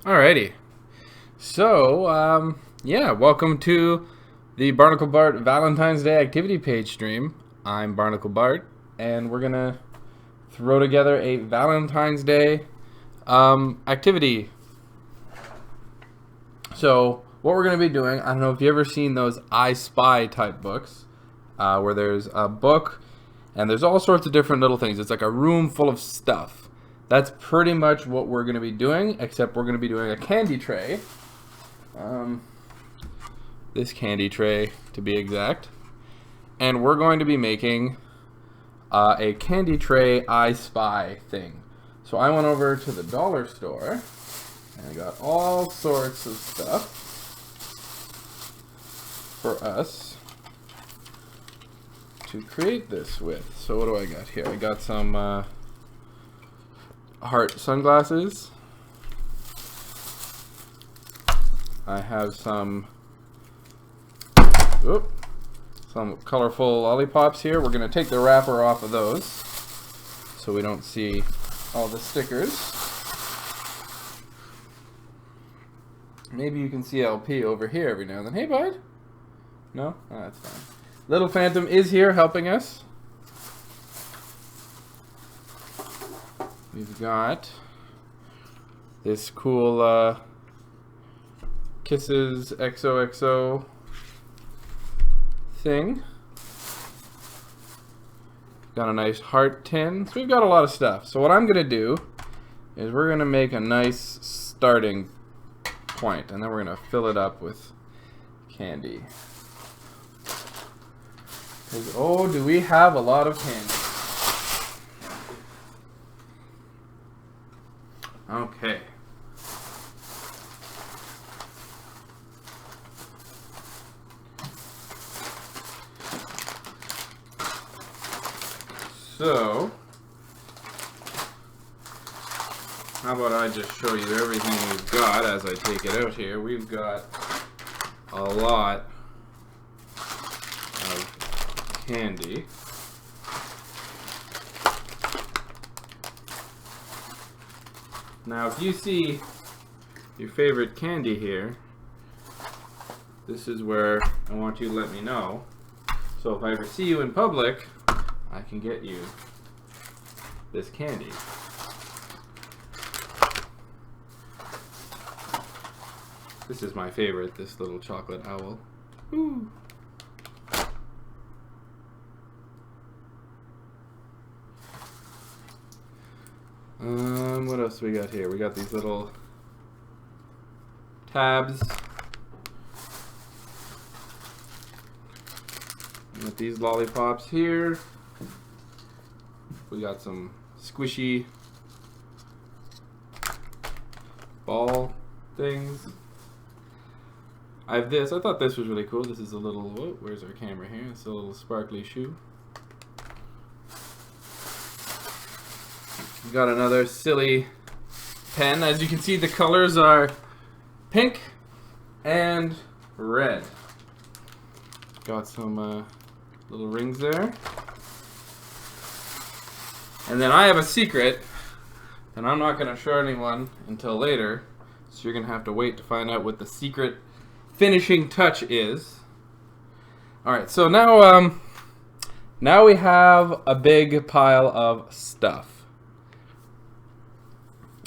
Alrighty. So, yeah, welcome to the Barnacle Bart Valentine's Day activity page stream. I'm Barnacle Bart, and we're gonna throw together a Valentine's Day activity. So, what we're gonna be doing, I don't know if you've ever seen those I Spy type books, where there's a book and there's all sorts of different little things. It's like a room full of stuff. That's pretty much what we're going to be doing, except we're going to be doing a candy tray. This candy tray, to be exact. And we're going to be making a candy tray I Spy thing. So I went over to the dollar store, and I got all sorts of stuff for us to create this with. So what do I got here? I got some heart sunglasses. I have some colorful lollipops here. We're going to take the wrapper off of those so we don't see all the stickers. Maybe you can see LP over here every now and then. Hey, bud. No? Oh, that's fine. Little Phantom is here helping us. We've got this cool Kisses XOXO thing. Got a nice heart tin. So we've got a lot of stuff. So what I'm going to do is we're going to make a nice starting point, and then we're going to fill it up with candy. Because, oh, do we have a lot of candy. Okay. So, how about I just show you everything we've got as I take it out here. We've got a lot of candy. Now, if you see your favorite candy here, this is where I want you to let me know. So if I ever see you in public, I can get you this candy. This is my favorite, this little chocolate owl. Ooh. What else we got here? We got these little tabs. We got these lollipops here. We got some squishy ball things. I have this. I thought this was really cool. This is a little, whoa, where's our camera here? It's a little sparkly shoe. We've got another silly pen. As you can see, the colors are pink and red. Got some little rings there. And then I have a secret, and I'm not going to show anyone until later, so you're going to have to wait to find out what the secret finishing touch is. Alright, so now we have a big pile of stuff.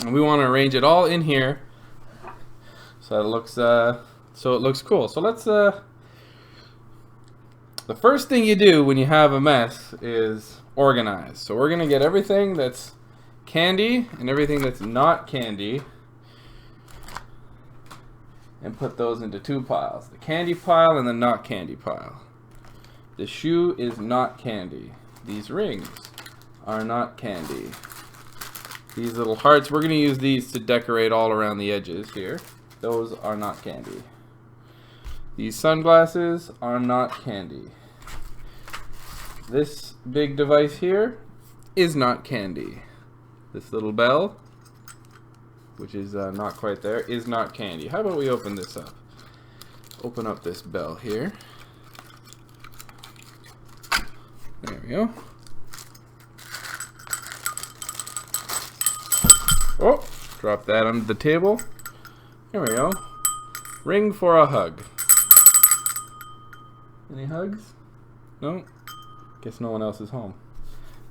And we want to arrange it all in here so it looks cool. So let's the first thing you do when you have a mess is organize. So we're going to get everything that's candy and everything that's not candy and put those into two piles. The candy pile and the not candy pile. The shoe is not candy. These rings are not candy. These little hearts, we're going to use these to decorate all around the edges here. Those are not candy. These sunglasses are not candy. This big device here is not candy. This little bell, which is not quite there, is not candy. How about we open this up? Open up this bell here. There we go. Oh, drop that under the table. Here we go. Ring for a hug. Any hugs? No? Guess no one else is home.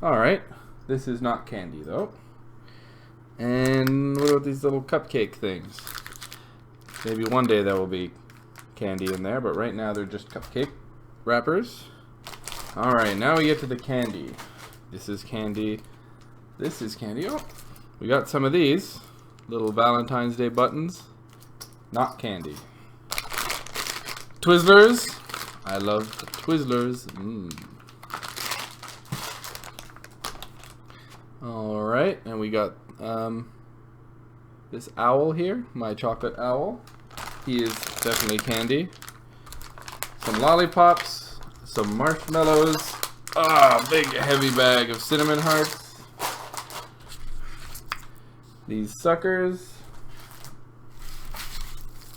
Alright. This is not candy, though. And what about these little cupcake things? Maybe one day there will be candy in there, but right now they're just cupcake wrappers. Alright, now we get to the candy. This is candy. This is candy. Oh, we got some of these. Little Valentine's Day buttons. Not candy. Twizzlers. I love the Twizzlers. Alright, and we got this owl here, my chocolate owl. He is definitely candy. Some lollipops, some marshmallows. Big heavy bag of cinnamon hearts. These suckers.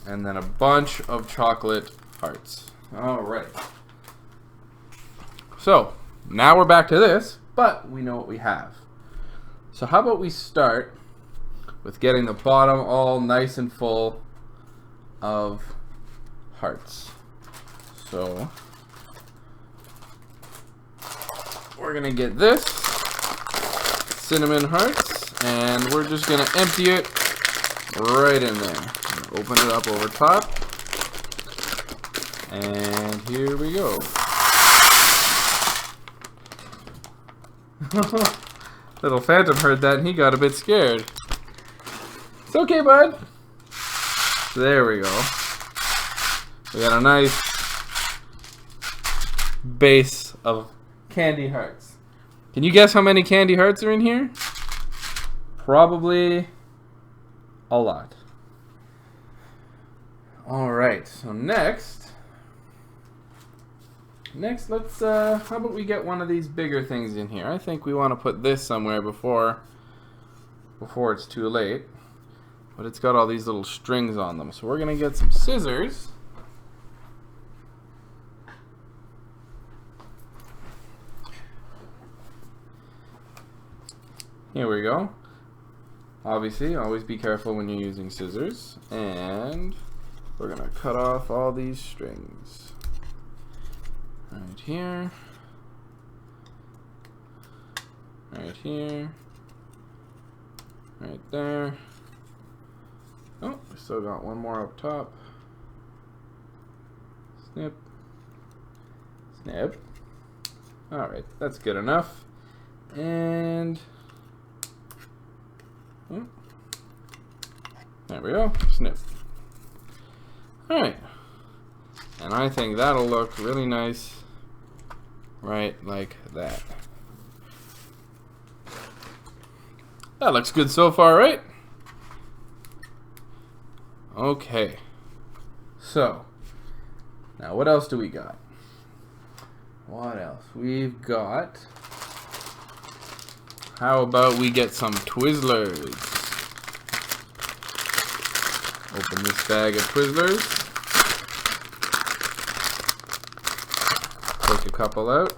And then a bunch of chocolate hearts. Alright. So, now we're back to this, but we know what we have. So how about we start with getting the bottom all nice and full of hearts. So we're gonna get this cinnamon hearts and we're just gonna empty it right in there. Open it up over top. And here we go. Little Phantom heard that and he got a bit scared. It's okay, bud. There we go. We got a nice base of candy hearts. Can you guess how many candy hearts are in here? Probably a lot. Alright, so next let's how about we get one of these bigger things in here. I think we want to put this somewhere before it's too late. But it's got all these little strings on them. So we're gonna get some scissors. Here we go. Obviously, always be careful when you're using scissors. And we're gonna cut off all these strings. Right here. Right here. Right there. Oh, we still got one more up top. Snip. Snip. Alright, that's good enough. And there we go. Snip. Alright. And I think that'll look really nice right like that. That looks good so far, right? Okay. So, now what else do we got? What else? We've got... How about we get some Twizzlers? Open this bag of Twizzlers. Take a couple out.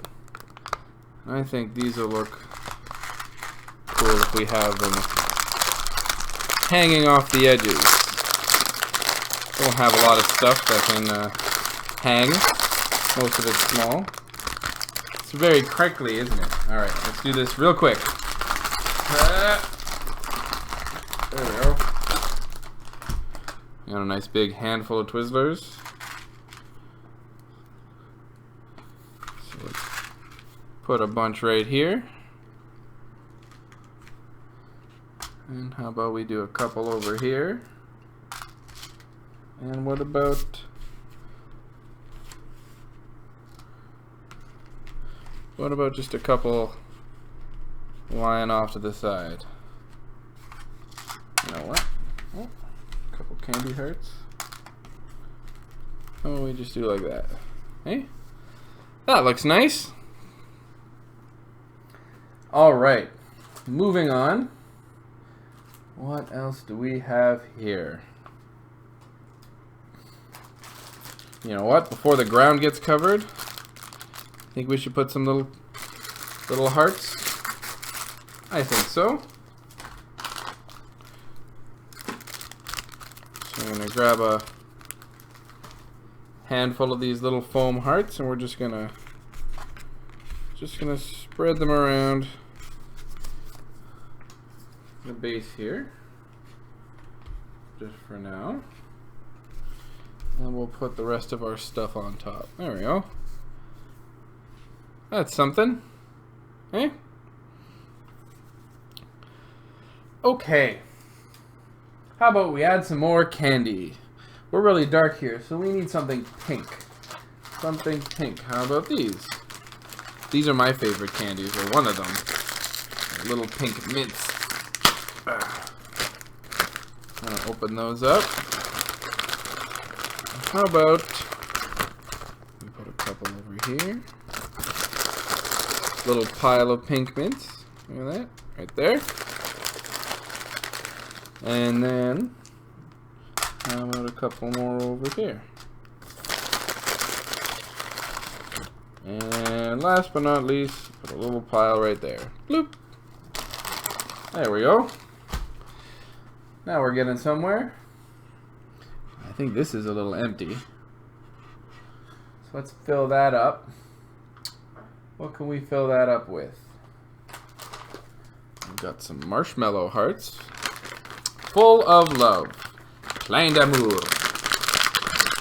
I think these will look cool if we have them hanging off the edges. Don't have a lot of stuff that can hang. Most of it's small. It's very crinkly, isn't it? Alright, let's do this real quick. There we go. Got a nice big handful of Twizzlers. So let's put a bunch right here. And how about we do a couple over here? And what about just a couple lying off to the side? You know what? Oh, a couple candy hearts. Oh, we just do like that. Hey, that looks nice. All right, moving on. What else do we have here? You know what? Before the ground gets covered, I think we should put some little hearts. I think so. So I'm gonna grab a handful of these little foam hearts, and we're just gonna spread them around the base here, just for now. And we'll put the rest of our stuff on top. There we go. That's something. Eh? Okay. How about we add some more candy? We're really dark here, so we need something pink. Something pink. How about these? These are my favorite candies, or one of them. Little pink mints. I'm gonna open those up. How about we put a couple over here? Little pile of pink mints. Look at that, right there. And then how about a couple more over here? And last but not least, put a little pile right there. Bloop. There we go. Now we're getting somewhere. I think this is a little empty. So let's fill that up. What can we fill that up with? We've got some marshmallow hearts. Full of love. Plein d'amour.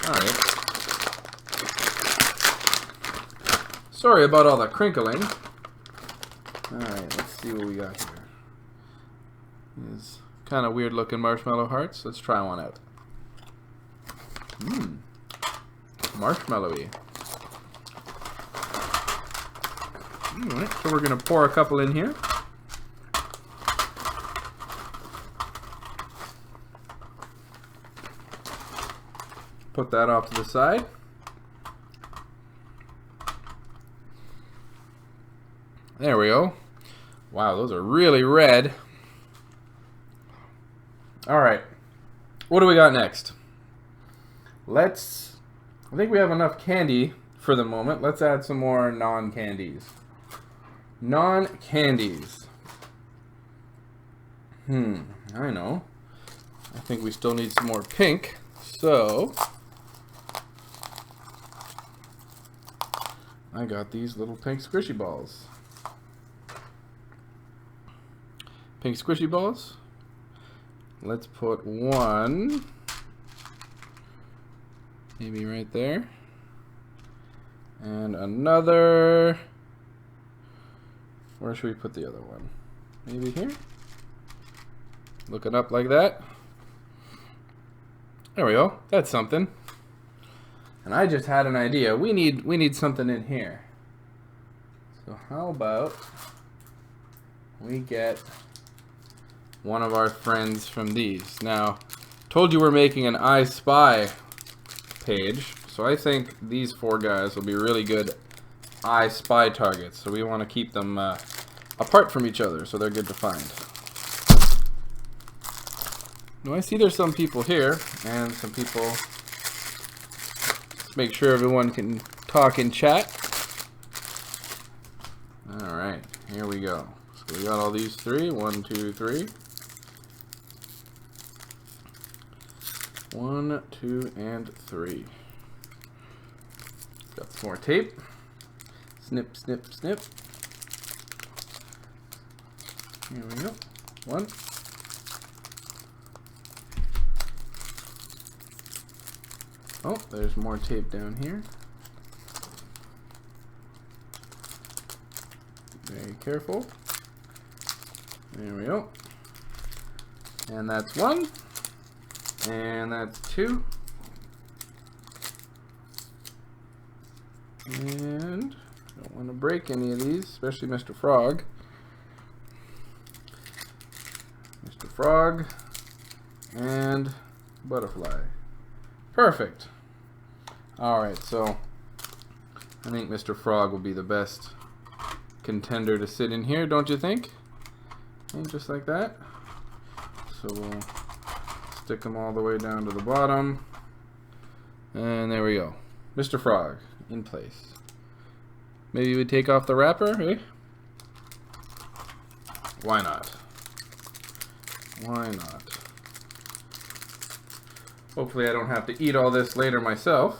Alright. Sorry about all the crinkling. Alright, let's see what we got here. These kind of weird looking marshmallow hearts. Let's try one out. Mmm. Marshmallowy. Alright, so we're going to pour a couple in here. Put that off to the side. There we go. Wow, those are really red. Alright, what do we got next? I think we have enough candy for the moment. Let's add some more non-candies. Non-candies. I know. I think we still need some more pink. So, I got these little pink squishy balls. Pink squishy balls. Let's put one, maybe right there, and another. Where should we put the other one? Maybe here? Looking up like that. There we go. That's something. And I just had an idea. We need something in here. So how about we get one of our friends from these. Now, told you we're making an I Spy page, so I think these four guys will be really good I Spy targets. So we want to keep them apart from each other, so they're good to find. Now I see there's some people here, and some people. Let's make sure everyone can talk and chat. Alright, here we go. So we got all these three. 1, 2, 3. 1, 2, and 3. Got some more tape. Snip, snip, snip. Here we go. 1. Oh, there's more tape down here. Very careful. There we go. And that's 1. And that's 2. And don't want to break any of these, especially Mr. Frog. Mr. Frog and Butterfly. Perfect. Alright, so I think Mr. Frog will be the best contender to sit in here, don't you think? And just like that. So we'll stick them all the way down to the bottom. And there we go. Mr. Frog in place. Maybe we take off the wrapper, eh? Why not? Why not? Hopefully I don't have to eat all this later myself.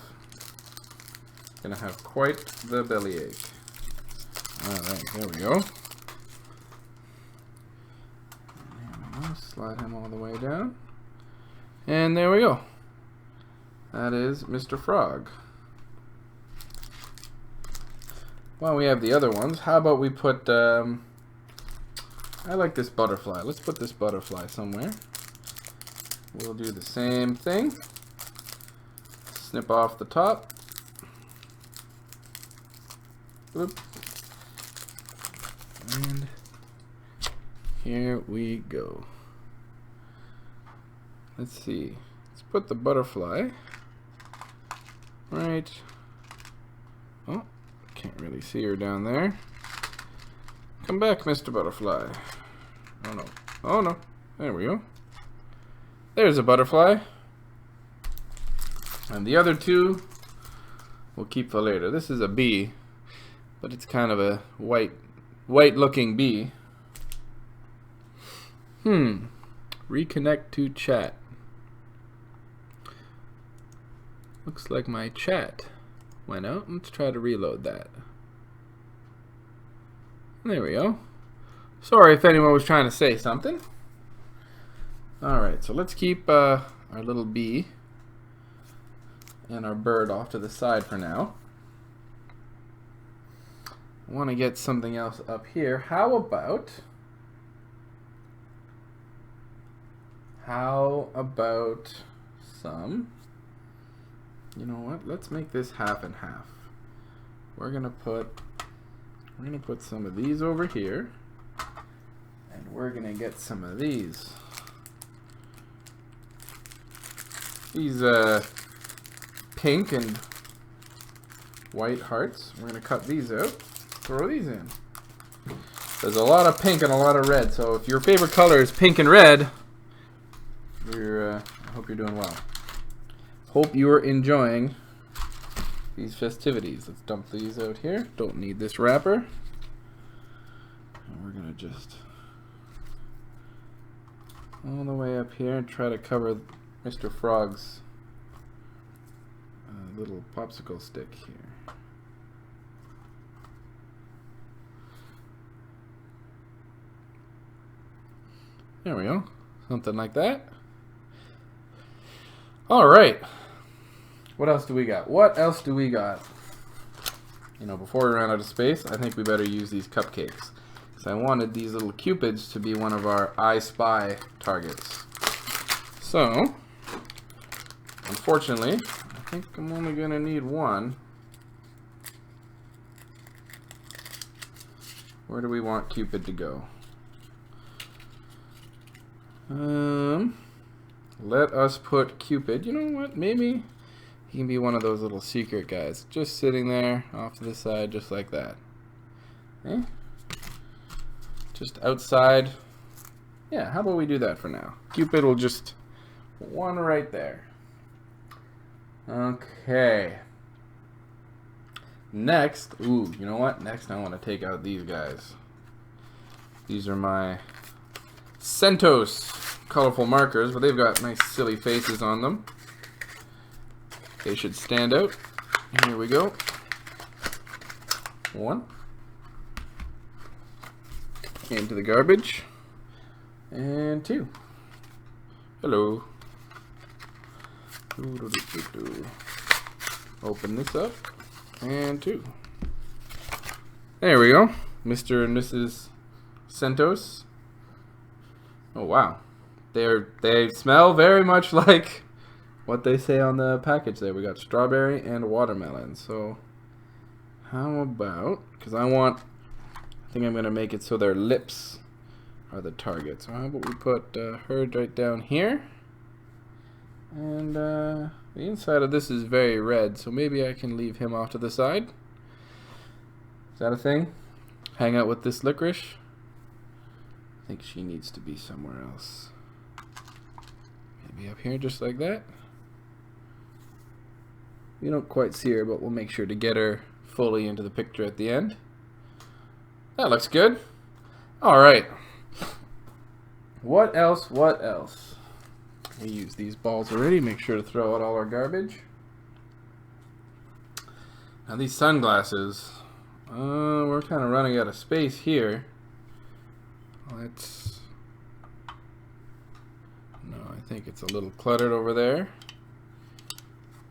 Gonna have quite the bellyache. Alright, there we go. Slide him all the way down. And there we go. That is Mr. Frog. While we have the other ones, how about we put, I like this butterfly. Let's put this butterfly somewhere. We'll do the same thing. Snip off the top. Oop. And here we go. Let's see. Let's put the butterfly right. Oh, can't really see her down there. Come back, Mr. Butterfly. Oh no. Oh no. There we go. There's a butterfly. And the other two we'll keep for later. This is a bee, but it's kind of a white looking bee. Reconnect to chat. Looks like my chat went out. Let's try to reload that. There we go. Sorry if anyone was trying to say something. Alright, so let's keep our little bee and our bird off to the side for now. I want to get something else up here. How about some, you know what, let's make this half and half. We're gonna put some of these over here, and we're gonna get some of these pink and white hearts. We're gonna cut these out, throw these in. There's a lot of pink and a lot of red, so if your favorite color is pink and red, I hope you're doing well. Hope you are enjoying these festivities. Let's dump these out here. Don't need this wrapper. And we're gonna just all the way up here and try to cover Mr. Frog's little popsicle stick here. There we go. Something like that. Alright. What else do we got? What else do we got? You know, before we run out of space, I think we better use these cupcakes. Because I wanted these little cupids to be one of our I Spy targets. So, unfortunately, I think I'm only going to need one. Where do we want Cupid to go? Let us put Cupid. You know what? Maybe he can be one of those little secret guys. Just sitting there off to the side, just like that. Okay? Just outside. Yeah, how about we do that for now? Cupid will just one right there. Okay. Next, ooh, you know what? Next I want to take out these guys. These are my Centos colorful markers, but they've got nice silly faces on them. They should stand out. Here we go. One. Into the garbage. And two. Hello. Open this up. And two. There we go. Mr. and Mrs. Centos. Oh wow. They smell very much like what they say on the package there. We got strawberry and watermelon. So how about, because I think I'm going to make it so their lips are the target. So how about we put her right down here. And the inside of this is very red, so maybe I can leave him off to the side. Is that a thing? Hang out with this licorice. I think she needs to be somewhere else. Maybe up here, just like that. We don't quite see her, but we'll make sure to get her fully into the picture at the end. That looks good. All right. What else? What else? We use these balls already. Make sure to throw out all our garbage. Now these sunglasses, we're kind of running out of space here. Let's... No, I think it's a little cluttered over there.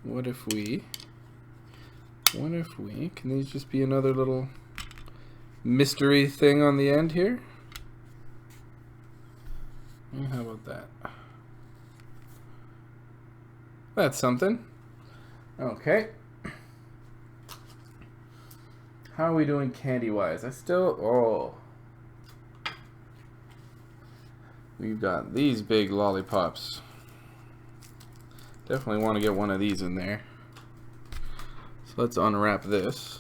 What if we... Can these just be another little mystery thing on the end here? How about that? That's something. Okay. How are we doing candy-wise? We've got these big lollipops. Definitely want to get one of these in there. So let's unwrap this.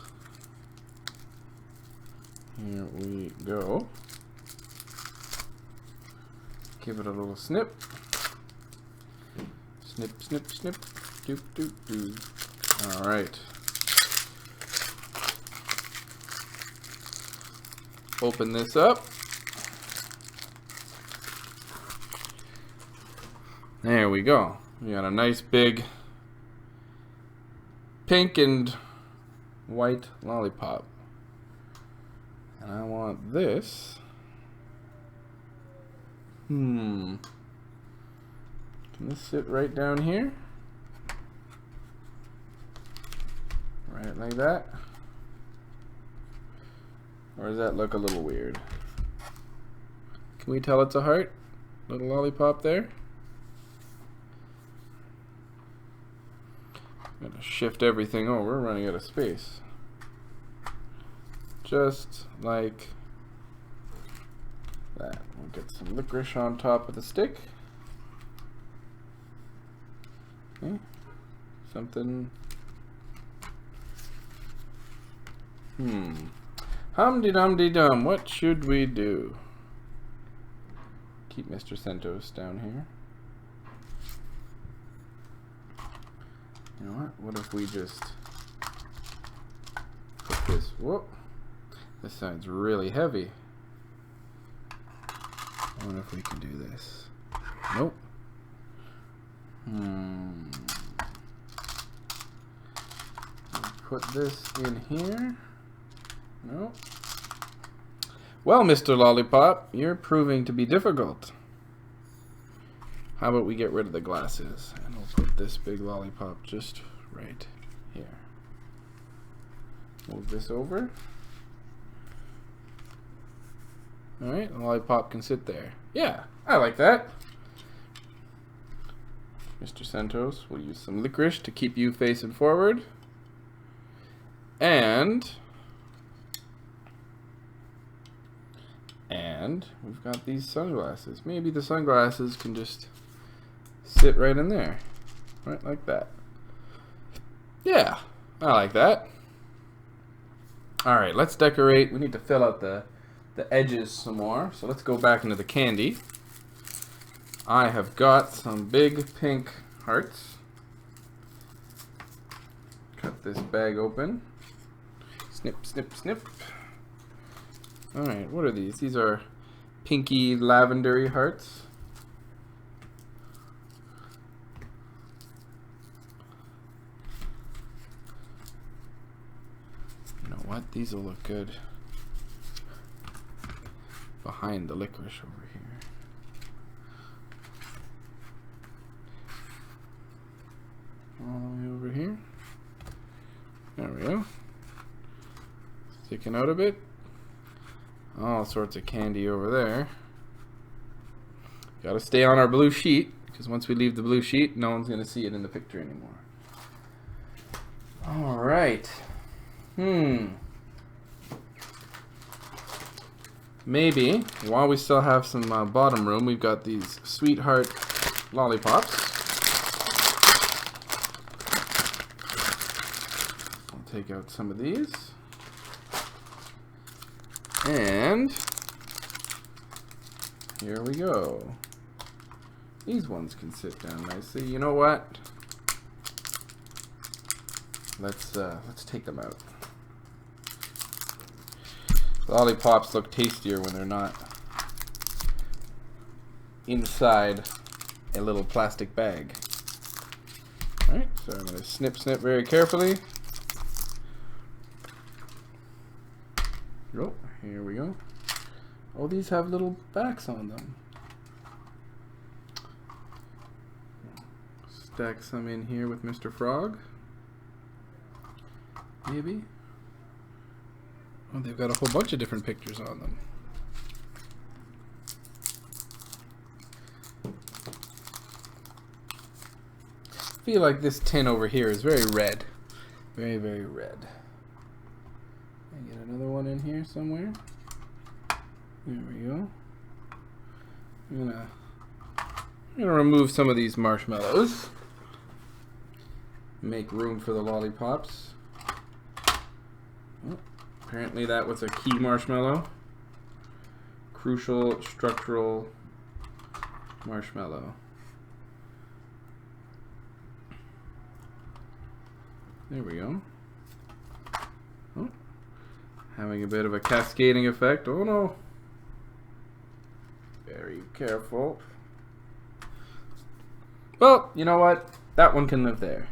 Here we go. Give it a little snip. Snip, snip, snip. Doop, doop, doop. All right. Open this up. There we go. We got a nice big pink and white lollipop. And I want this. Can this sit right down here? Right like that? Or does that look a little weird? Can we tell it's a heart? Little lollipop there? Gotta shift everything over, running out of space. Just like that. We'll get some licorice on top of the stick. Okay. Something. Hum-de-dum-de-dum. What should we do? Keep Mr. Santos down here. You know what? What if we just put this? Whoop! This side's really heavy. I wonder if we can do this. Nope. Put this in here. Nope. Well, Mr. Lollipop, you're proving to be difficult. How about we get rid of the glasses and we'll put this big lollipop just right here. Move this over. Alright, the lollipop can sit there. Yeah, I like that. Mr. Santos, we'll use some licorice to keep you facing forward. And we've got these sunglasses. Maybe the sunglasses can just sit right in there. Right like that. Yeah, I like that. Alright, let's decorate. We need to fill out the edges some more. So let's go back into the candy. I have got some big pink hearts. Cut this bag open. Snip, snip, snip. Alright, what are these? These are pinky lavendery hearts. You know what? These will look good behind the licorice over here. All the way over here. There we go. Sticking out a bit. All sorts of candy over there. Gotta stay on our blue sheet, because once we leave the blue sheet, no one's gonna see it in the picture anymore. Alright. Maybe, while we still have some bottom room, we've got these sweetheart lollipops. I'll take out some of these. And here we go. These ones can sit down nicely. You know what? Let's take them out. Lollipops look tastier when they're not inside a little plastic bag. Alright, so I'm going to snip very carefully. Oh, here we go. Oh, these have little backs on them. Stack some in here with Mr. Frog. Maybe. Oh, they've got a whole bunch of different pictures on them. I feel like this tin over here is very red. Very, very red. I get another one in here somewhere. There we go. I'm gonna remove some of these marshmallows. Make room for the lollipops. Oh, apparently that was a key marshmallow. Crucial structural marshmallow. There we go. Oh, having a bit of a cascading effect. Oh no. Very careful. Well, you know what? That one can live there.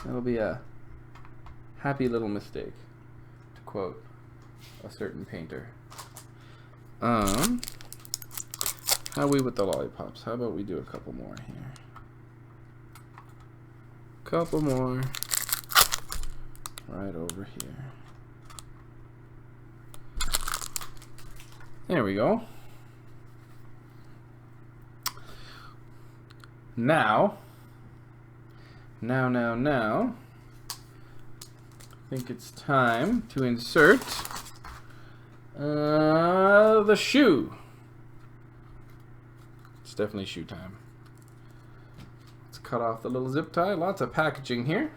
That'll be a happy little mistake, to quote a certain painter. How are we with the lollipops? How about we do a couple more here? Couple more. Right over here. There we go. Now, I think it's time to insert the shoe. It's definitely shoe time. Let's cut off the little zip tie. Lots of packaging here.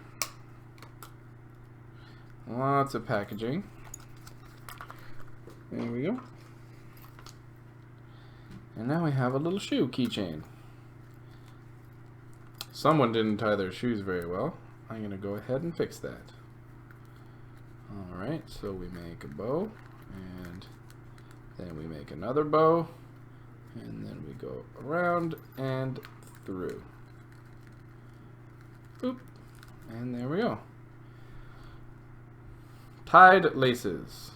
Lots of packaging. There we go. And now we have a little shoe keychain. Someone didn't tie their shoes very well. I'm going to go ahead and fix that. Alright, so we make a bow, and then we make another bow, and then we go around and through. Boop. And there we go. Tied laces.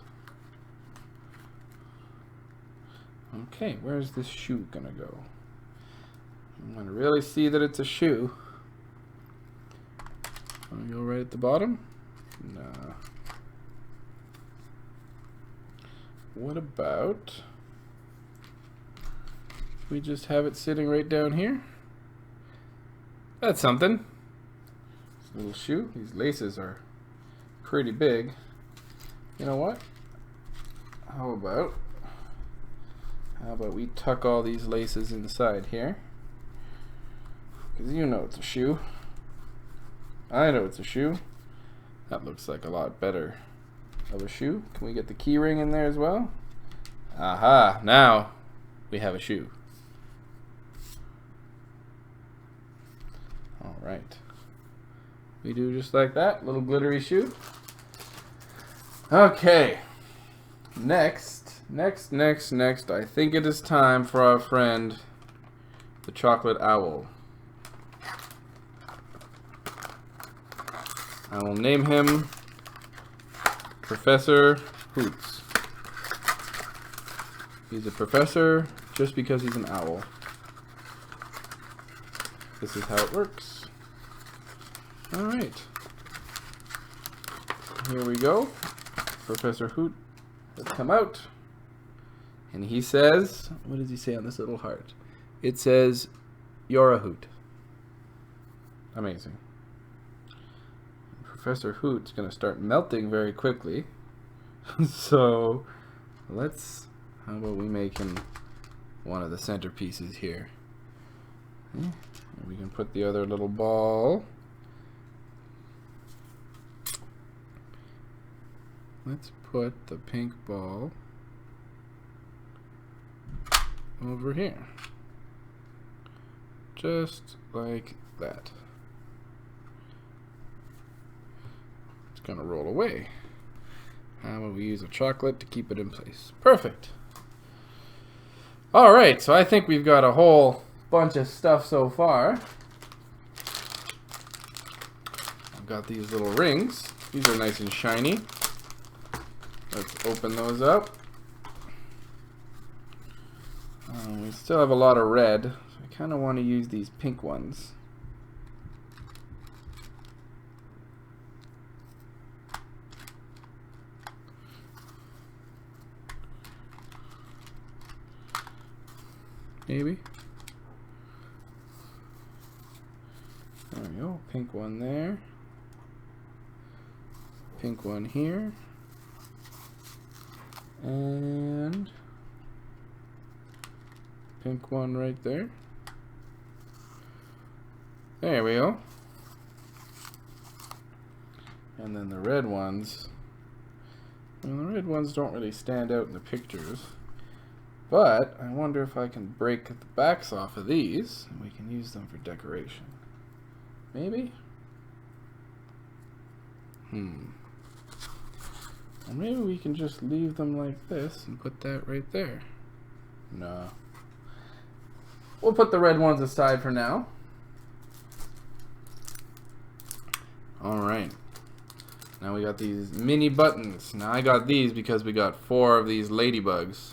Okay, where's this shoe gonna go? I'm gonna really see that it's a shoe. Wanna go right at the bottom? No. What about we just have it sitting right down here? That's something. This little shoe. These laces are pretty big. You know what? How about we tuck all these laces inside here? Because you know it's a shoe. I know it's a shoe. That looks like a lot better of a shoe. Can we get the key ring in there as well? Aha! Now we have a shoe. Alright. We do just like that. Little glittery shoe. Okay. Next, I think it is time for our friend, the chocolate owl. I will name him Professor Hoots. He's a professor just because he's an owl. This is how it works. Alright. Here we go. Professor Hoot has come out. And he says, what does he say on this little heart? It says, "You're a hoot." Amazing. Professor Hoot's going to start melting very quickly. So, how about we make him one of the centerpieces here? And we can put the other little ball. Let's put the pink ball over here. Just like that. It's gonna roll away. How about we use a chocolate to keep it in place? Perfect. Alright, so I think we've got a whole bunch of stuff so far. I've got these little rings. These are nice and shiny. Let's open those up. We still have a lot of red, so I kind of want to use these pink ones. Maybe. There we go. Pink one there. Pink one here. And pink one right there. There we go. And then the red ones. Well, the red ones don't really stand out in the pictures. But I wonder if I can break the backs off of these and we can use them for decoration. Maybe? Or maybe we can just leave them like this and put that right there. No. We'll put the red ones aside for now. Alright. Now we got these mini buttons. Now I got these because we got 4 of these ladybugs,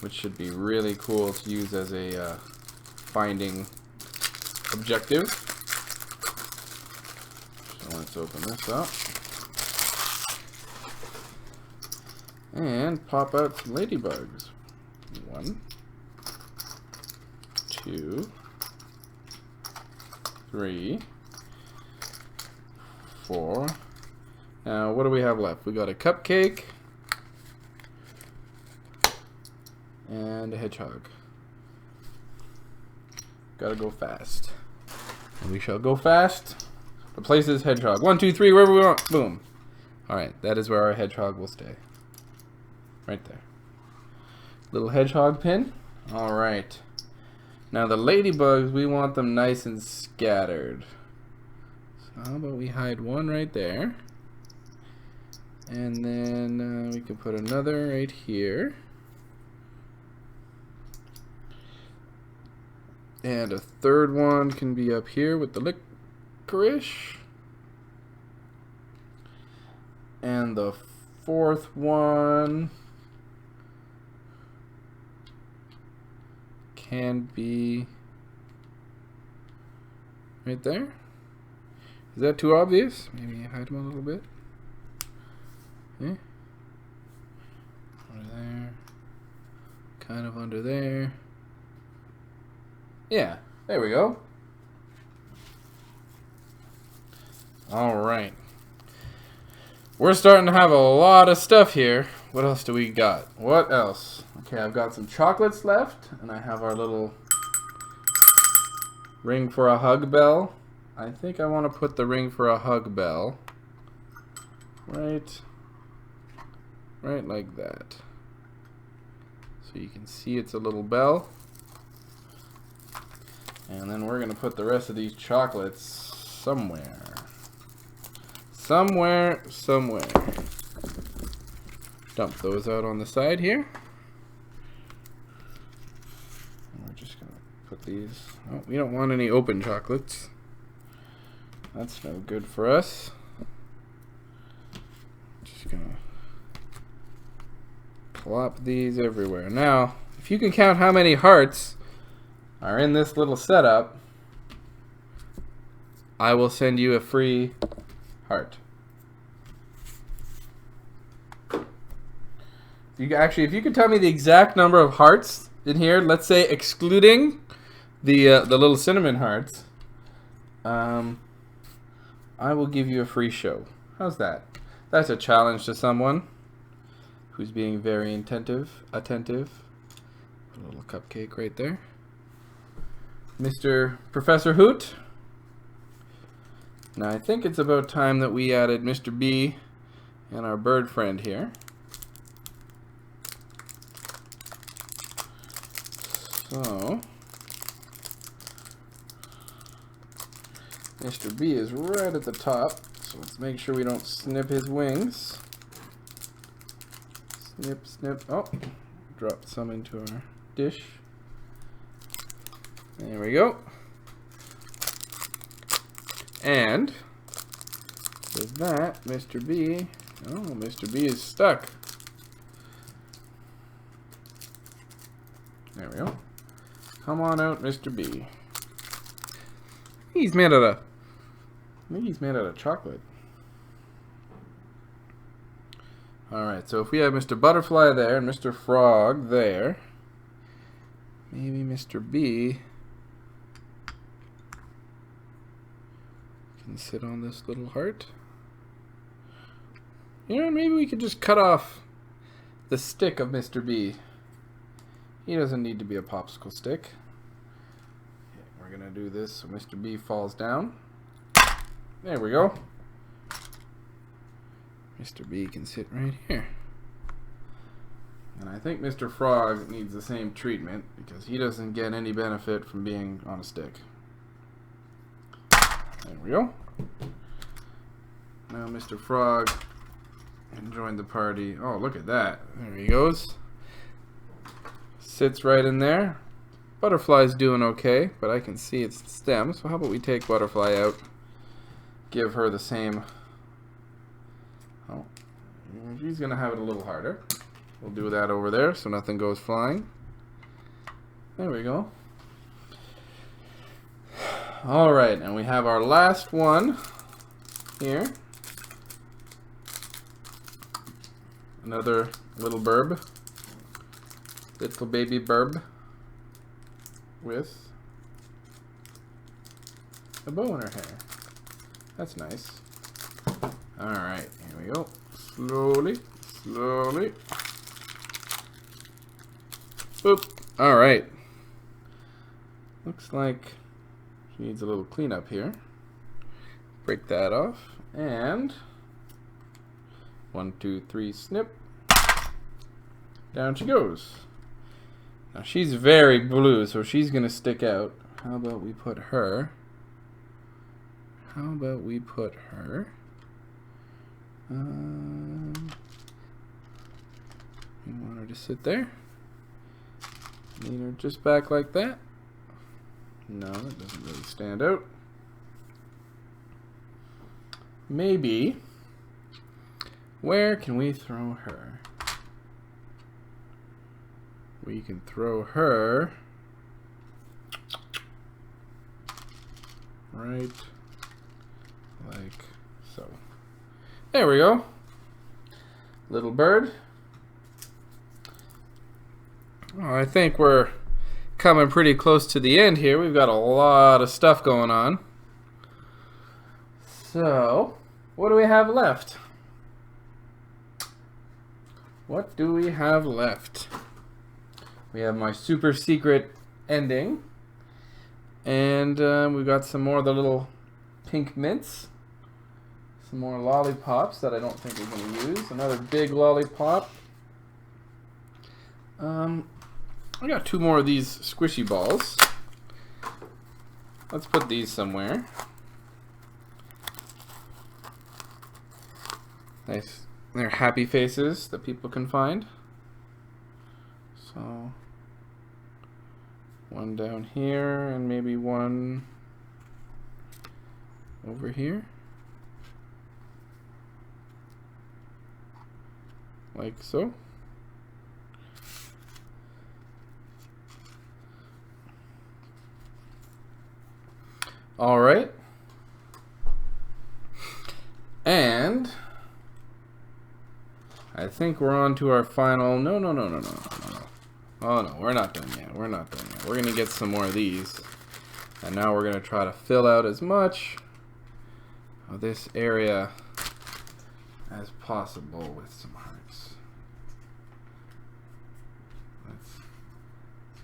which should be really cool to use as a finding objective. So let's open this up. And pop out some ladybugs. 1, 2, 3, 4. Now what do we have left? We got a cupcake and a hedgehog. Gotta go fast. And we shall go fast. The place is hedgehog. 1, 2, 3, wherever we want. Boom. Alright, that is where our hedgehog will stay. Right there. Little hedgehog pin. Alright. Now the ladybugs, we want them nice and scattered. So how about we hide one right there. And then we can put another right here. And a third one can be up here with the licorice. And the fourth one can be right there. Is that too obvious? Maybe hide them a little bit. Okay. Under there. Kind of under there. Yeah, there we go. Alright. We're starting to have a lot of stuff here. What else do we got? What else? Okay, I've got some chocolates left, and I have our little ring for a hug bell. I think I want to put the ring for a hug bell right like that. So you can see it's a little bell. And then we're going to put the rest of these chocolates somewhere. Somewhere. Dump those out on the side here. And we're just going to put these... Oh, we don't want any open chocolates. That's no good for us. Just going to plop these everywhere. Now, if you can count how many hearts are in this little setup, I will send you a free heart. If you could tell me the exact number of hearts in here, let's say excluding the little cinnamon hearts, I will give you a free show. How's that? That's a challenge to someone who's being very attentive. A little cupcake right there. Mr. Professor Hoot. Now I think it's about time that we added Mr. B and our bird friend here. So Mr. B is right at the top, so let's make sure we don't snip his wings. Snip, snip. Oh, dropped some into our dish. There we go. And with that, Mr. B, oh, Mr. B is stuck. There we go. Come on out, Mr. B. He's made out of, I think he's made out of chocolate. Alright, so if we have Mr. Butterfly there and Mr. Frog there, maybe Mr. B can sit on this little heart. You know, maybe we could just cut off the stick of Mr. B. He doesn't need to be a popsicle stick. Okay, we're going to do this so Mr. B falls down. There we go. Mr. B can sit right here. And I think Mr. Frog needs the same treatment because he doesn't get any benefit from being on a stick. There we go. Now Mr. Frog can join the party. Oh, look at that. There he goes. Sits right in there. Butterfly's doing okay, but I can see its stem. So how about we take Butterfly out? Give her the same. Oh, she's going to have it a little harder. We'll do that over there so nothing goes flying. There we go. Alright, and we have our last one here. Another little burb. Little baby burb. With a bow in her hair. That's nice. Alright, here we go. Slowly, slowly. Boop. Alright. Looks like she needs a little cleanup here. Break that off. And 1, 2, 3, snip. Down she goes. Now she's very blue, so she's gonna stick out. How about we put her? You want her to sit there? Need her just back like that? No, that doesn't really stand out. Maybe. Where can we throw her? We can throw her right like so. There we go. Little bird. Oh, I think we're coming pretty close to the end here. We've got a lot of stuff going on. So, what do we have left? What do we have left? We have my super secret ending. And we've got some more of the little pink mints. Some more lollipops that I don't think we're going to use. Another big lollipop. I got 2 more of these squishy balls. Let's put these somewhere. Nice. They're happy faces that people can find. So, one down here and maybe one over here. Like so. All right. And I think we're on to our final. No. Oh no, we're not done yet. We're going to get some more of these. And now we're going to try to fill out as much of this area as possible with some hearts. Let's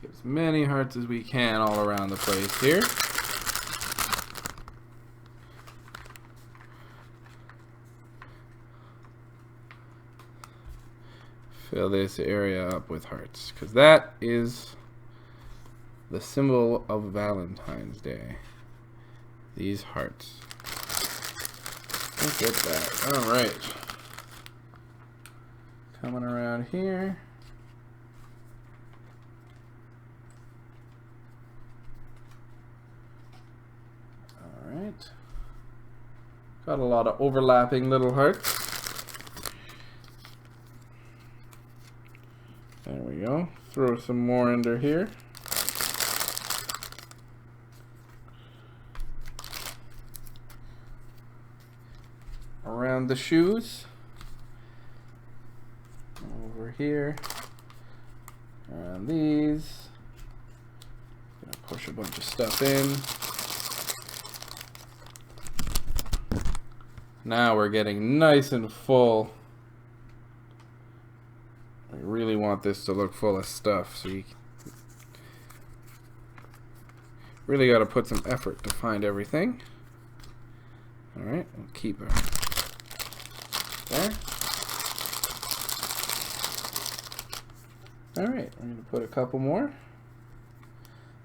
get as many hearts as we can all around the place here. Fill this area up with hearts, because that is the symbol of Valentine's Day. These hearts. Look at that. All right. Coming around here. Alright. Got a lot of overlapping little hearts. There we go. Throw some more under here. Around the shoes. Over here. Around these. Gonna push a bunch of stuff in. Now we're getting nice and full. I really want this to look full of stuff, so you really got to put some effort to find everything. Alright, we'll keep her there. Alright, we're going to put a couple more.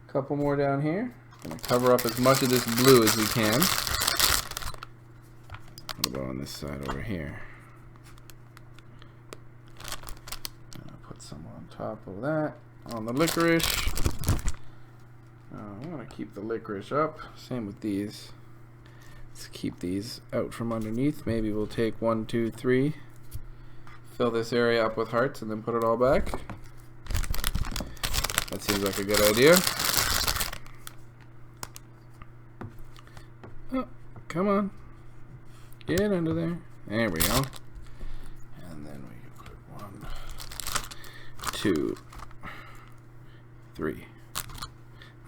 Couple more down here. Going to cover up as much of this blue as we can. What about on this side over here? Put some on top of that. On the licorice. I want to keep the licorice up. Same with these. Let's keep these out from underneath. Maybe we'll take 1, 2, 3. Fill this area up with hearts and then put it all back. That seems like a good idea. Oh, come on. Get under there. There we go. And then we can put 1, 2, 3.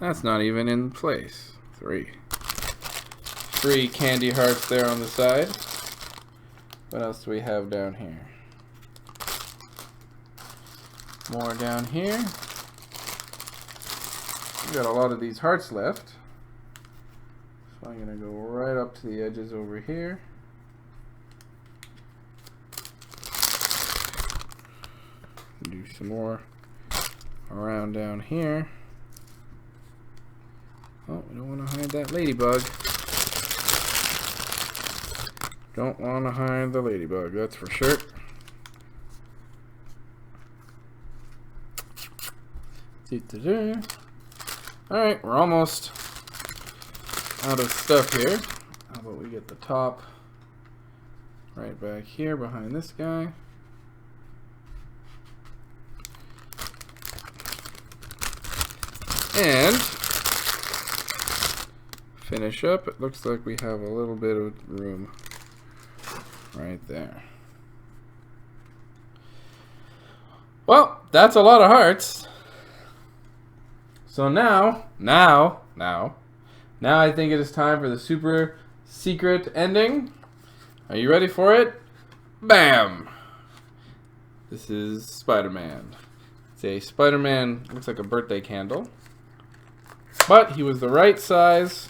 That's not even in place. 3. 3 candy hearts there on the side. What else do we have down here? More down here. We've got a lot of these hearts left. So I'm going to go right up to the edges over here. Do some more around down here. Oh, we don't want to hide that ladybug. Don't want to hide the ladybug, that's for sure. Alright, we're almost out of stuff here. How about we get the top right back here behind this guy. And finish up. It looks like we have a little bit of room right there. Well, that's a lot of hearts. So now I think it is time for the super secret ending. Are you ready for it? Bam! This is Spider-Man. It's a Spider-Man, looks like a birthday candle. But he was the right size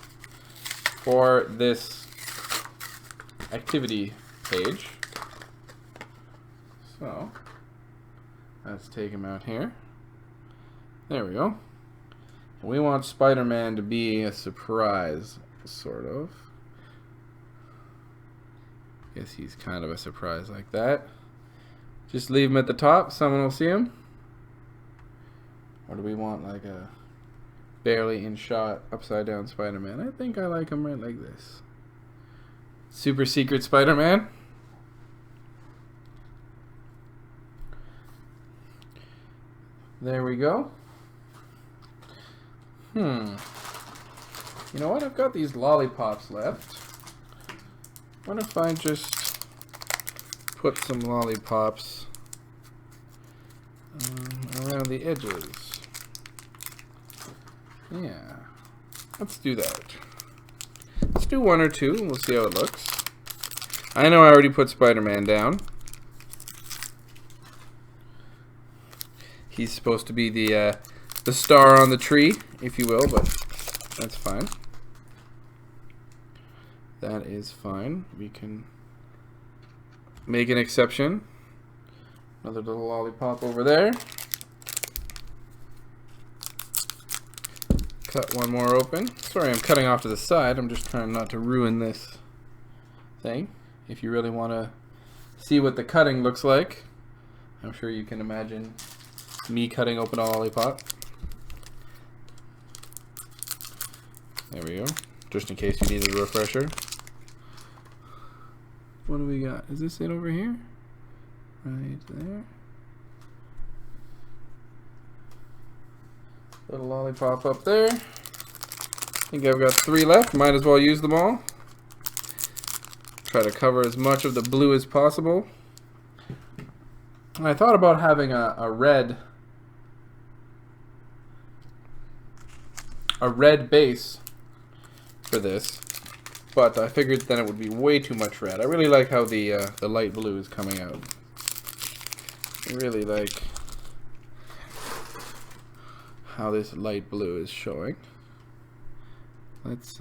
for this activity page. So, let's take him out here. There we go. We want Spider-Man to be a surprise, sort of. Guess he's kind of a surprise like that. Just leave him at the top, someone will see him. Or do we want like a barely in shot upside down Spider-Man? I think I like him right like this. Super secret Spider-Man. There we go. You know what? I've got these lollipops left. What if I just put some lollipops around the edges? Yeah. Let's do that. Let's do 1 or 2 and we'll see how it looks. I know I already put Spider-Man down. He's supposed to be the star on the tree, if you will, but that's fine. That is fine. We can make an exception. Another little lollipop over there. Cut one more open. Sorry, I'm cutting off to the side. I'm just trying not to ruin this thing. If you really want to see what the cutting looks like, I'm sure you can imagine me cutting open a lollipop. There we go. just in case you needed a refresher. What do we got? Is this it over here? Right there. Little lollipop up there. I think I've got 3 left. Might as well use them all. Try to cover as much of the blue as possible. I thought about having a red base for this, but I figured then it would be way too much red. I really like how the light blue is coming out. I really like how this light blue is showing. Let's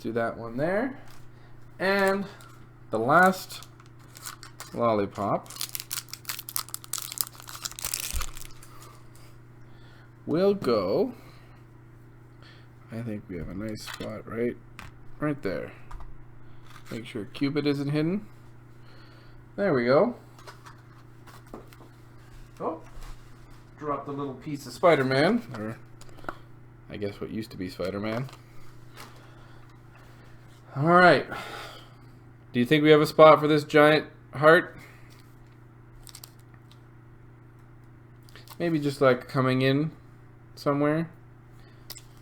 do that one there. And the last lollipop will go, I think we have a nice spot right there. Make sure Cupid isn't hidden. There we go. Oh, dropped a little piece of Spider-Man, or I guess what used to be Spider-Man. Alright. Do you think we have a spot for this giant heart? Maybe just like coming in somewhere.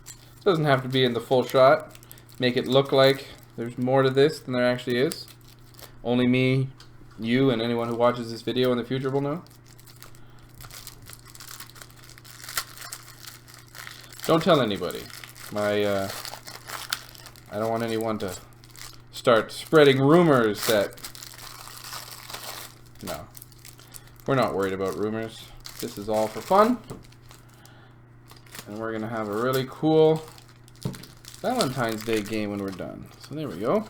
It doesn't have to be in the full shot. Make it look like there's more to this than there actually is. Only me, you, and anyone who watches this video in the future will know. Don't tell anybody. I don't want anyone to start spreading rumors that... No. We're not worried about rumors. This is all for fun. And we're going to have a really cool Valentine's Day game when we're done. So there we go.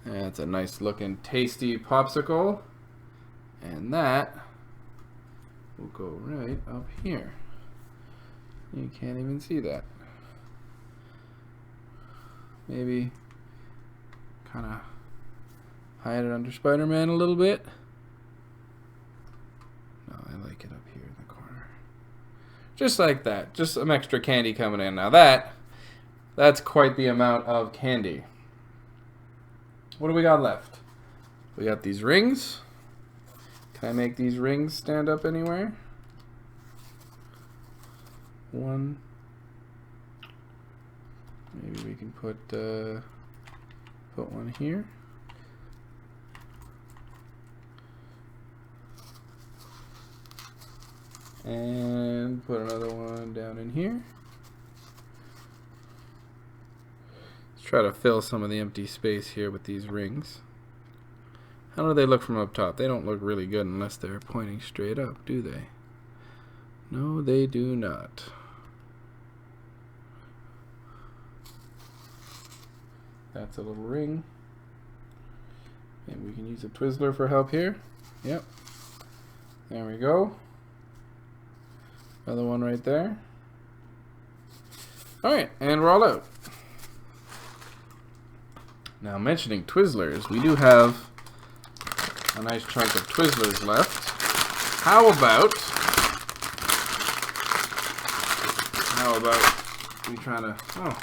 That's a nice looking tasty popsicle. And that will go right up here. You can't even see that. Maybe kind of hide it under Spider-Man a little bit. No, I like it up here in the corner. Just like that. Just some extra candy coming in. Now that's quite the amount of candy. What do we got left? We got these rings. Can I make these rings stand up anywhere? One. Maybe we can put one here. And put another one down in here. Let's try to fill some of the empty space here with these rings. How do they look from up top? They don't look really good unless they're pointing straight up, do they? No, they do not. That's a little ring. And we can use a Twizzler for help here. Yep. There we go. Another one right there. Alright, and we're all out. Now, mentioning Twizzlers, we do have a nice chunk of Twizzlers left. How about we trying to... Oh,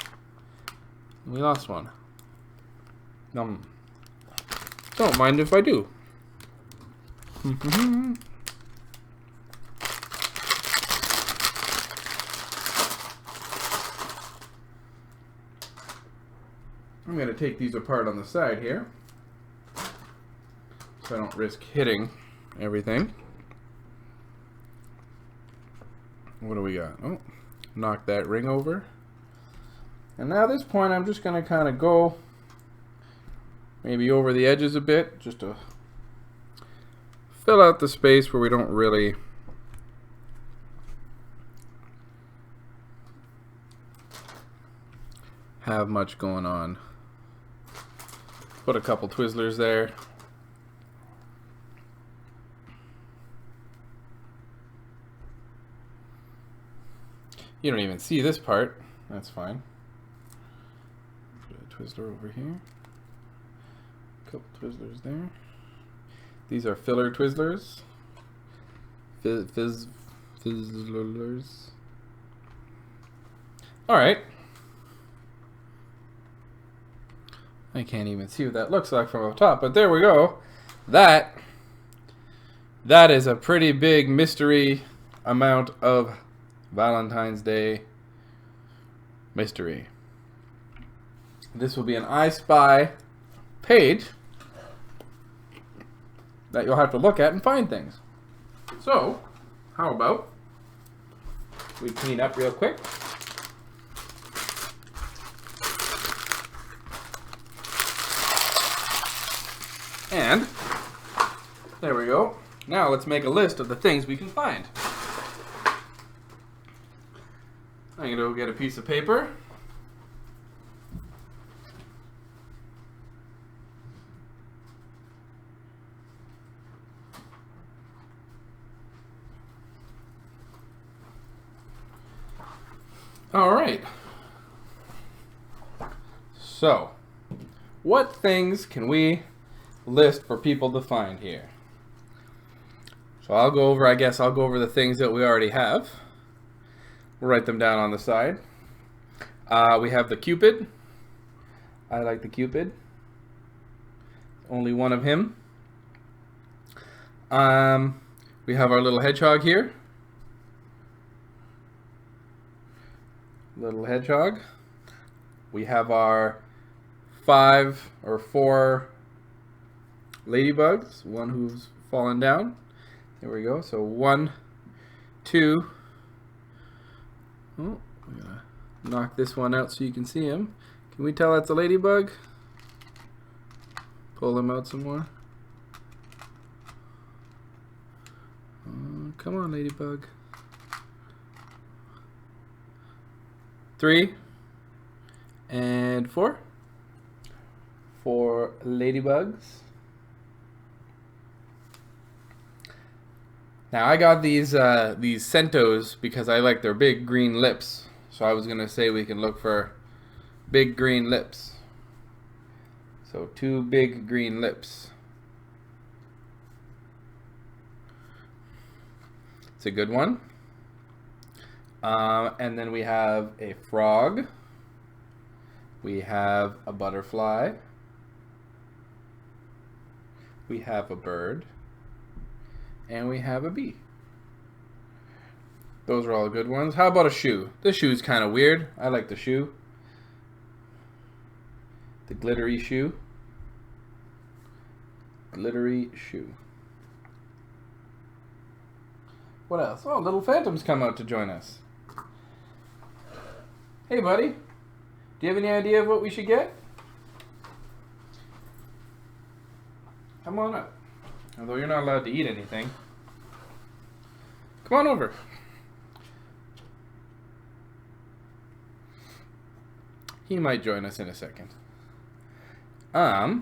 we lost one. Don't mind if I do. I'm going to take these apart on the side here, so I don't risk hitting everything. What do we got? Oh, knock that ring over. And now at this point, I'm just going to kind of go maybe over the edges a bit, just to fill out the space where we don't really have much going on. Put a couple Twizzlers there. You don't even see this part. That's fine. Put a Twizzler over here. Couple Twizzlers there. These are filler Twizzlers. Fizzlers. Alright. I can't even see what that looks like from up top, but there we go. That is a pretty big mystery amount of Valentine's Day mystery. This will be an I Spy page that you'll have to look at and find things. So, how about we clean up real quick? And there we go. Now let's make a list of the things we can find. I'm going to go get a piece of paper. All right. So, what things can we list for people to find here? So I'll go over the things that we already have. We'll write them down on the side. We have the Cupid. I like the Cupid. Only one of him. We have our little hedgehog here. Little hedgehog. We have our 5 or 4 ladybugs. One who's fallen down. There we go. So 1, 2. Oh, I'm gonna knock this one out so you can see him. Can we tell that's a ladybug? Pull him out some more. Come on, ladybug. 3 and 4. 4 ladybugs. Now I got these Centos because I like their big green lips. So I was gonna say we can look for big green lips. So 2 big green lips. It's a good one. And then we have a frog. We have a butterfly. We have a bird. And we have a bee. Those are all good ones. How about a shoe? This shoe's kind of weird. I like the shoe. The glittery shoe. Glittery shoe. What else? Oh, little phantoms come out to join us. Hey, buddy. Do you have any idea of what we should get? Come on up. Although you're not allowed to eat anything. Come on over. He might join us in a second. Oh,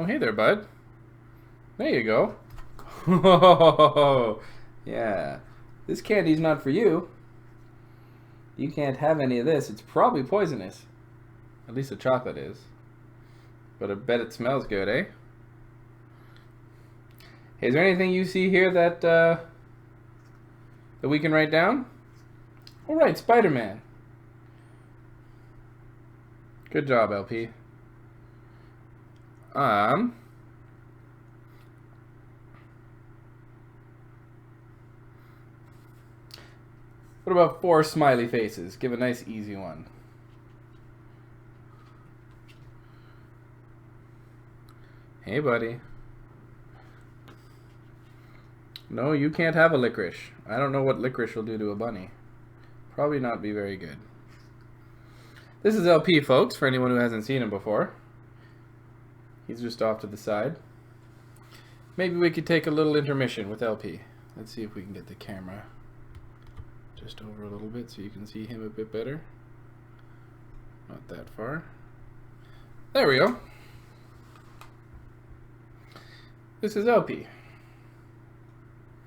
hey there, bud. There you go. Yeah. This candy's not for you. You can't have any of this. It's probably poisonous. At least the chocolate is. But I bet it smells good, eh? Hey, is there anything you see here that that we can write down? All right, Spider-Man. Good job, LP. What about 4 smiley faces? Give a nice easy one. Hey, buddy. No, you can't have a licorice. I don't know what licorice will do to a bunny. Probably not be very good. This is LP, folks, for anyone who hasn't seen him before. He's just off to the side. Maybe we could take a little intermission with LP. Let's see if we can get the camera just over a little bit so you can see him a bit better. Not that far. There we go. This is LP.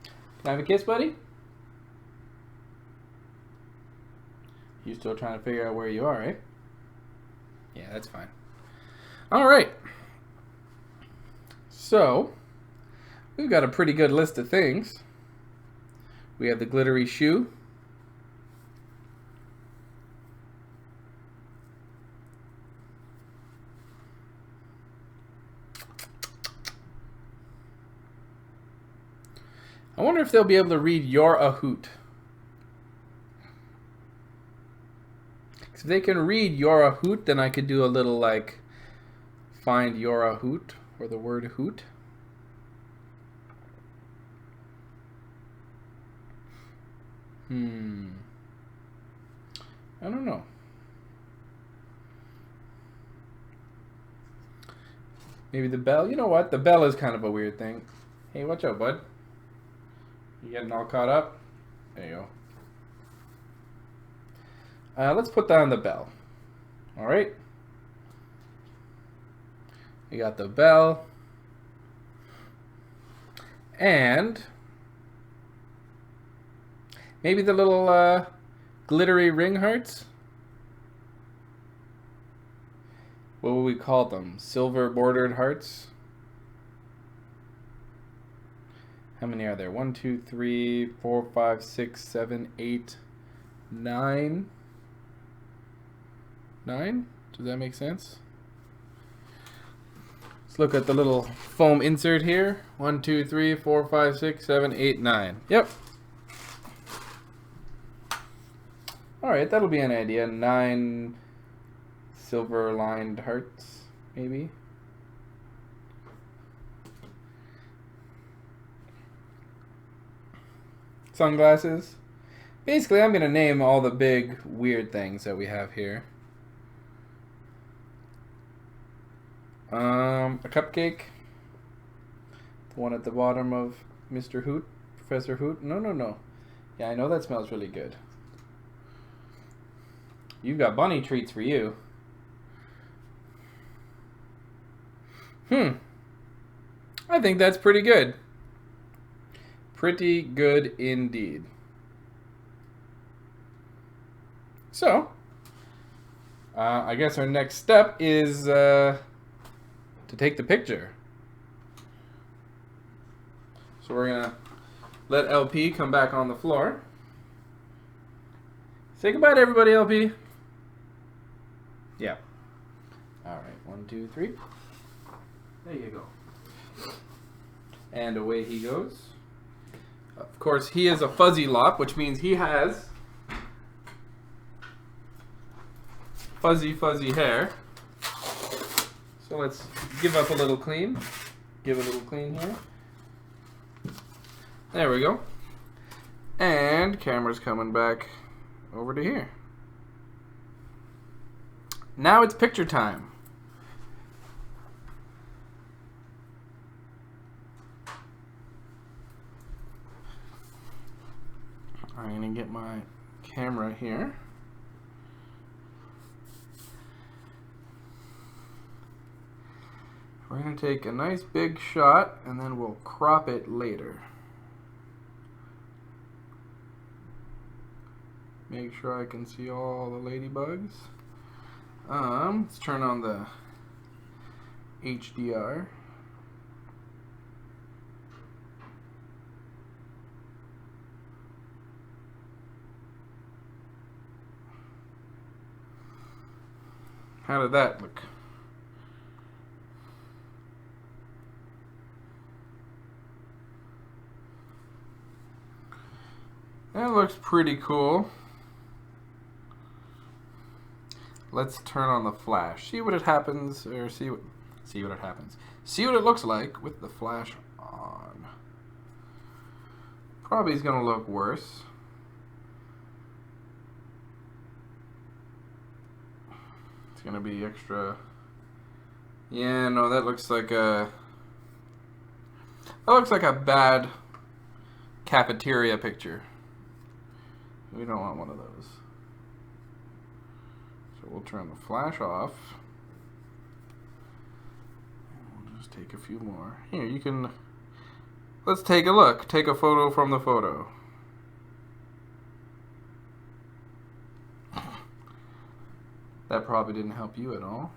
Can I have a kiss, buddy? You still trying to figure out where you are, eh? Yeah, that's fine. Alright. So, we've got a pretty good list of things. We have the glittery shoe. I wonder if they'll be able to read "You're a hoot." If they can read "You're a hoot," then I could do a little like find "You're a hoot" or the word "hoot." I don't know. Maybe the bell. You know what? The bell is kind of a weird thing. Hey, watch out, bud. You getting all caught up? There you go. Let's put down the bell. All right. We got the bell. And maybe the little glittery ring hearts. What would we call them? Silver bordered hearts? How many are there? 1, 2, 3, 4, 5, 6, 7, 8, 9. 9? Does that make sense? Let's look at the little foam insert here. 1, 2, 3, 4, 5, 6, 7, 8, 9. Yep. Alright, that'll be an idea. 9 silver lined hearts, maybe. Sunglasses. Basically, I'm going to name all the big weird things that we have here. A cupcake. The one at the bottom of Mr. Hoot, Professor Hoot. No. Yeah, I know that smells really good. You've got bunny treats for you. I think that's pretty good. Pretty good indeed. So, I guess our next step is to take the picture. So we're going to let LP come back on the floor. Say goodbye to everybody, LP. Yeah. All right, 1, 2, 3. There you go. And away he goes. Of course, he is a fuzzy lop, which means he has fuzzy hair. So let's give up a little clean. Give a little clean here. There we go. And camera's coming back over to here. Now it's picture time. I'm going to get my camera here. We're going to take a nice big shot and then we'll crop it later. Make sure I can see all the ladybugs. Let's turn on the HDR. How did that look? That looks pretty cool. Let's turn on the flash. See what it happens, or see what it happens. See what it looks like with the flash on. Probably is gonna look worse. It's gonna be extra. Yeah, no, that looks like a bad cafeteria picture. We don't want one of those. So we'll turn the flash off. We'll just take a few more. Here, you can. Let's take a look. Take a photo from the photo. That probably didn't help you at all.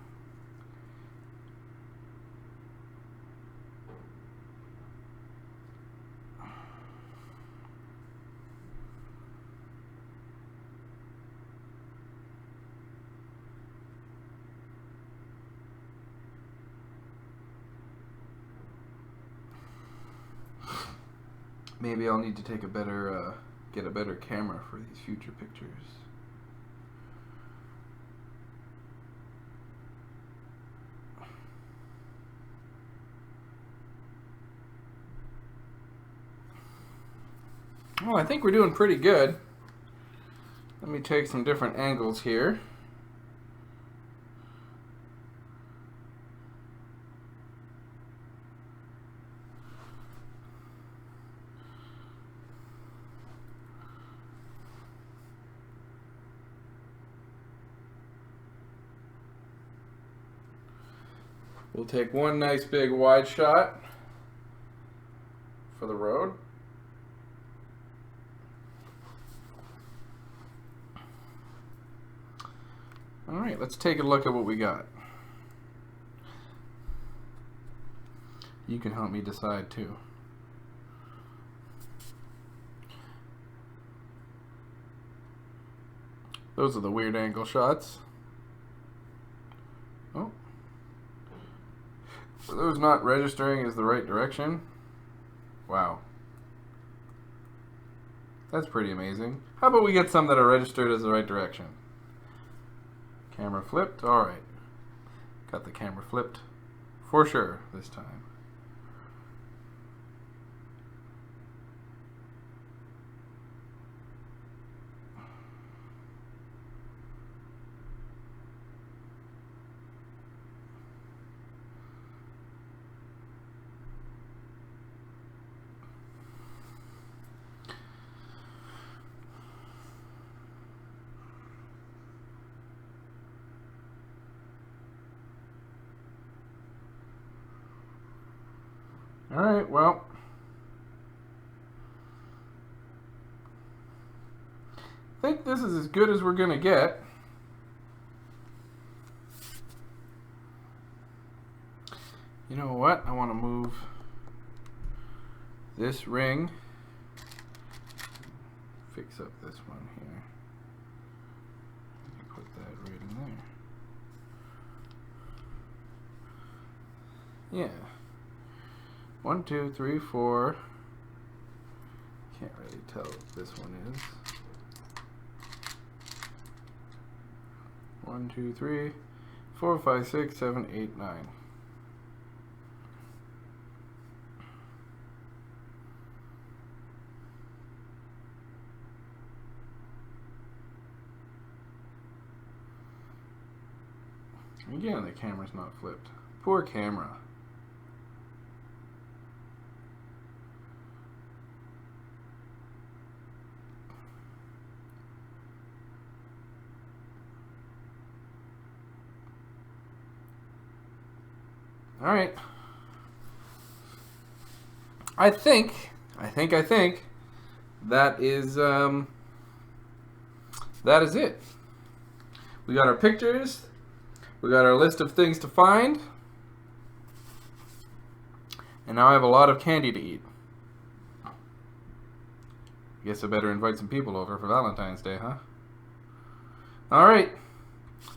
Maybe I'll need to take a better, get a better camera for these future pictures. Well, I think we're doing pretty good. Let me take some different angles here. We'll take one nice big wide shot for the road. All right, let's take a look at what we got. You can help me decide too. Those are the weird angle shots. Oh. Are those not registering as the right direction? Wow. That's pretty amazing. How about we get some that are registered as the right direction? Camera flipped. Alright. Got the camera flipped for sure this time. Alright, well, I think this is as good as we're going to get. You know what? I want to move this ring, fix up this one here. Put that right in there. Yeah. 1, 2, 3, 4. Can't really tell what this one is. 1, 2, 3, 4, 5, 6, 7, 8, 9. Again, the camera's not flipped. Poor camera. All right. I think that is it. We got our pictures. We got our list of things to find. And now I have a lot of candy to eat. I guess I better invite some people over for Valentine's Day, huh? All right.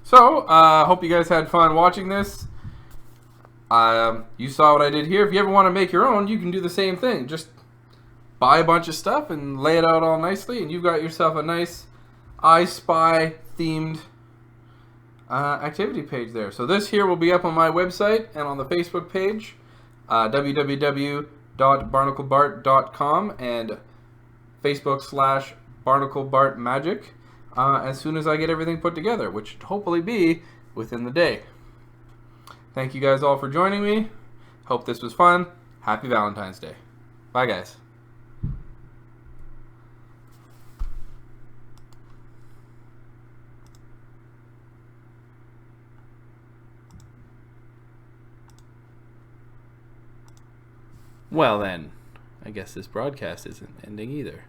So, hope you guys had fun watching this. You saw what I did here. If you ever want to make your own, you can do the same thing. Just buy a bunch of stuff and lay it out all nicely, and you've got yourself a nice I Spy themed activity page there. So this here will be up on my website and on the Facebook page, www.barnaclebart.com and Facebook/BarnacleBartMagic, as soon as I get everything put together, which should hopefully be within the day. Thank you guys all for joining me. Hope this was fun. Happy Valentine's Day. Bye, guys. Well then, I guess this broadcast isn't ending either.